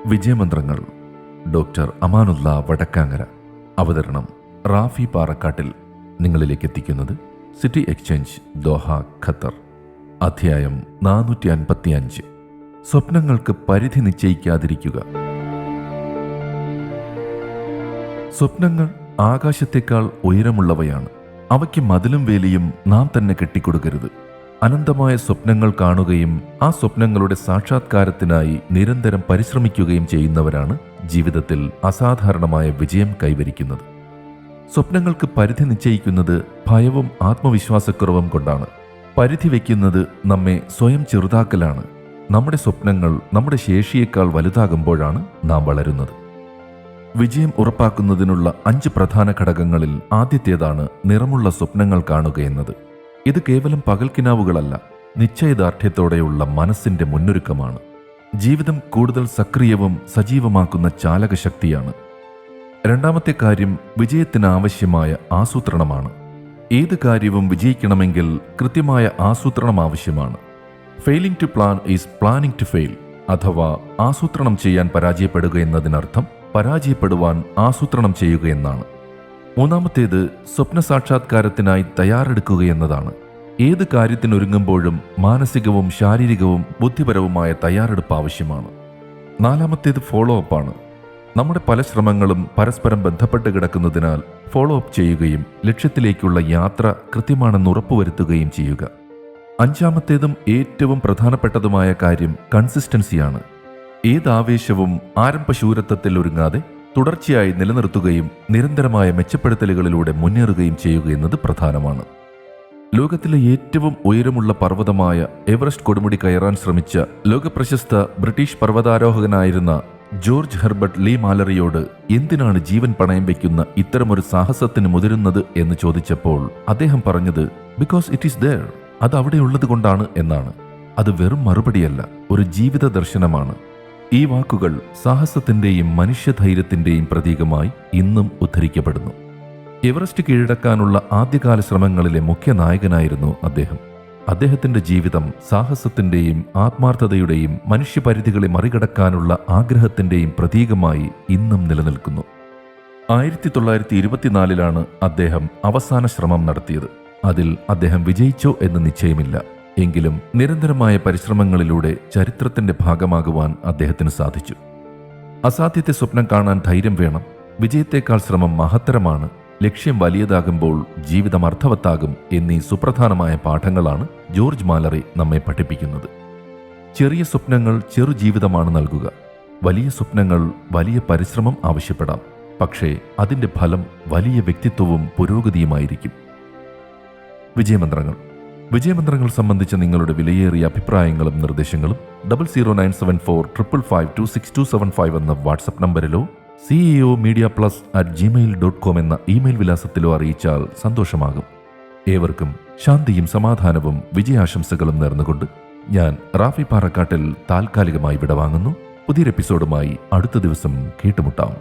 വിജയമന്ത്രങ്ങൾ. Doctor Amanullah Vadakkangara. അവതരണം റാഫി പാറക്കാട്ടിൽ. നിങ്ങളിലേക്ക് എത്തിക്കുന്നത് സിറ്റി എക്സ്ചേഞ്ച്, ദോഹ, ഖത്തർ. അധ്യായം 455. സ്വപ്നങ്ങൾക്ക് പരിധി നിശ്ചയിക്കാതിരിക്കുക. സ്വപ്നങ്ങൾ ആകാശത്തേക്കാൾ ഉയരമുള്ളവയാണ്. അവയ്ക്ക് മതിലും വേലിയും നാം തന്നെ കെട്ടിക്കൊടുക്കരുത്. അനന്തമായ സ്വപ്നങ്ങൾ കാണുകയും ആ സ്വപ്നങ്ങളുടെ സാക്ഷാത്കാരത്തിനായി നിരന്തരം പരിശ്രമിക്കുകയും ചെയ്യുന്നവരാണ് ജീവിതത്തിൽ അസാധാരണമായ വിജയം കൈവരിക്കുന്നത്. സ്വപ്നങ്ങൾക്ക് പരിധി നിശ്ചയിക്കുന്നത് ഭയവും ആത്മവിശ്വാസക്കുറവും കൊണ്ടാണ്. പരിധി വയ്ക്കുന്നത് നമ്മെ സ്വയം ചെറുതാക്കലാണ്. നമ്മുടെ സ്വപ്നങ്ങൾ നമ്മുടെ ശേഷിയേക്കാൾ വലുതാകുമ്പോഴാണ് നാം വളരുന്നത്. വിജയം ഉറപ്പാക്കുന്നതിനുള്ള 5 പ്രധാന ഘടകങ്ങളിൽ ആദ്യത്തേതാണ് നിറമുള്ള സ്വപ്നങ്ങൾ കാണുക എന്നത്. ഇത് കേവലം പകൽക്കിനാവുകളല്ല, നിശ്ചയദാർഢ്യത്തോടെയുള്ള മനസ്സിന്റെ മുന്നൊരുക്കമാണ്. ജീവിതം കൂടുതൽ സക്രിയവും സജീവമാക്കുന്ന ചാലകശക്തിയാണ്. രണ്ടാമത്തെ കാര്യം വിജയത്തിന് ആവശ്യമായ ആസൂത്രണമാണ്. ഏത് കാര്യവും വിജയിക്കണമെങ്കിൽ കൃത്യമായ ആസൂത്രണം ആവശ്യമാണ്. Failing to plan is planning to fail. അഥവാ ആസൂത്രണം ചെയ്യാൻ പരാജയപ്പെടുക എന്നതിനർത്ഥം പരാജയപ്പെടുവാൻ ആസൂത്രണം ചെയ്യുക എന്നാണ്. മൂന്നാമത്തേത് സ്വപ്ന സാക്ഷാത്കാരത്തിനായി തയ്യാറെടുക്കുക എന്നതാണ്. ഏത് കാര്യത്തിനൊരുങ്ങുമ്പോഴും മാനസികവും ശാരീരികവും ബുദ്ധിപരവുമായ തയ്യാറെടുപ്പ് ആവശ്യമാണ്. നാലാമത്തേത് ഫോളോ അപ്പാണ്. നമ്മുടെ പല ശ്രമങ്ങളും പരസ്പരം ബന്ധപ്പെട്ട് കിടക്കുന്നതിനാൽ ഫോളോ അപ്പ് ചെയ്യുകയും ലക്ഷ്യത്തിലേക്കുള്ള യാത്ര കൃത്യമാണെന്ന് ഉറപ്പുവരുത്തുകയും ചെയ്യുക. അഞ്ചാമത്തേതും ഏറ്റവും പ്രധാനപ്പെട്ടതുമായ കാര്യം കൺസിസ്റ്റൻസിയാണ്. ഏത് ആവേശവും ആരംഭശൂരത്വത്തിൽ ഒരുങ്ങാതെ തുടർച്ചയായി നിലനിർത്തുകയും നിരന്തരമായ മെച്ചപ്പെടുത്തലുകളിലൂടെ മുന്നേറുകയും ചെയ്യുക എന്നത് പ്രധാനമാണ്. ലോകത്തിലെ ഏറ്റവും ഉയരമുള്ള പർവ്വതമായ എവറസ്റ്റ് കൊടുമുടി കയറാൻ ശ്രമിച്ച ലോകപ്രശസ്ത ബ്രിട്ടീഷ് പർവ്വതാരോഹകനായിരുന്ന ജോർജ് ഹെർബർട്ട് ലീ മാലറിയോട് എന്തിനാണ് ജീവൻ പണയം വയ്ക്കുന്ന ഇത്തരമൊരു സാഹസത്തിന് മുതിരുന്നത് എന്ന് ചോദിച്ചപ്പോൾ അദ്ദേഹം പറഞ്ഞത് ബിക്കോസ് ഇറ്റ് ഈസ് ദേർ. അത് അവിടെയുള്ളത് കൊണ്ടാണ് എന്നാണ്. അത് വെറും മറുപടിയല്ല, ഒരു ജീവിത ദർശനമാണ്. ഈ വാക്കുകൾ സാഹസത്തിന്റെയും മനുഷ്യധൈര്യത്തിന്റെയും പ്രതീകമായി ഇന്നും ഉദ്ധരിക്കപ്പെടുന്നു. എവറസ്റ്റ് കീഴടക്കാനുള്ള ആദ്യകാല ശ്രമങ്ങളിലെ മുഖ്യ നായകനായിരുന്നു അദ്ദേഹം. അദ്ദേഹത്തിന്റെ ജീവിതം സാഹസത്തിന്റെയും ആത്മാർത്ഥതയുടെയും മനുഷ്യപരിധികളെ മറികടക്കാനുള്ള ആഗ്രഹത്തിന്റെയും പ്രതീകമായി ഇന്നും നിലനിൽക്കുന്നു. 1924 അദ്ദേഹം അവസാന ശ്രമം നടത്തിയത്. അതിൽ അദ്ദേഹം വിജയിച്ചോ എന്ന് നിശ്ചയമില്ല. എങ്കിലും നിരന്തരമായ പരിശ്രമങ്ങളിലൂടെ ചരിത്രത്തിന്റെ ഭാഗമാകുവാൻ അദ്ദേഹത്തിന് സാധിച്ചു. അസാധ്യത്തെ സ്വപ്നം കാണാൻ ധൈര്യം വേണം. വിജയത്തേക്കാൾ ശ്രമം മഹത്തരമാണ്. ലക്ഷ്യം വലിയതാകുമ്പോൾ ജീവിതം അർത്ഥവത്താകും എന്നീ സുപ്രധാനമായ പാഠങ്ങളാണ് ജോർജ് മാലറി നമ്മെ പഠിപ്പിക്കുന്നത്. ചെറിയ സ്വപ്നങ്ങൾ ചെറു ജീവിതമാണ് നൽകുക. വലിയ സ്വപ്നങ്ങൾ വലിയ പരിശ്രമം ആവശ്യപ്പെടാം. പക്ഷേ അതിന്റെ ഫലം വലിയ വ്യക്തിത്വവും പുരോഗതിയുമായിരിക്കും. വിജയമന്ത്രങ്ങൾ സംബന്ധിച്ച നിങ്ങളുടെ വിലയേറിയ അഭിപ്രായങ്ങളും നിർദ്ദേശങ്ങളും 00974552627 എന്ന വാട്സപ്പ് നമ്പറിലോ ceomedia+@gmail.com എന്ന ഇമെയിൽ വിലാസത്തിലോ അറിയിച്ചാൽ സന്തോഷമാകും. ഏവർക്കും ശാന്തിയും സമാധാനവും വിജയാശംസകളും നേർന്നുകൊണ്ട് ഞാൻ റാഫി പാറക്കാട്ടിൽ താൽക്കാലികമായി വിടവാങ്ങുന്നു. പുതിയൊരു എപ്പിസോഡുമായി അടുത്ത ദിവസം കേട്ടുമുട്ടാം.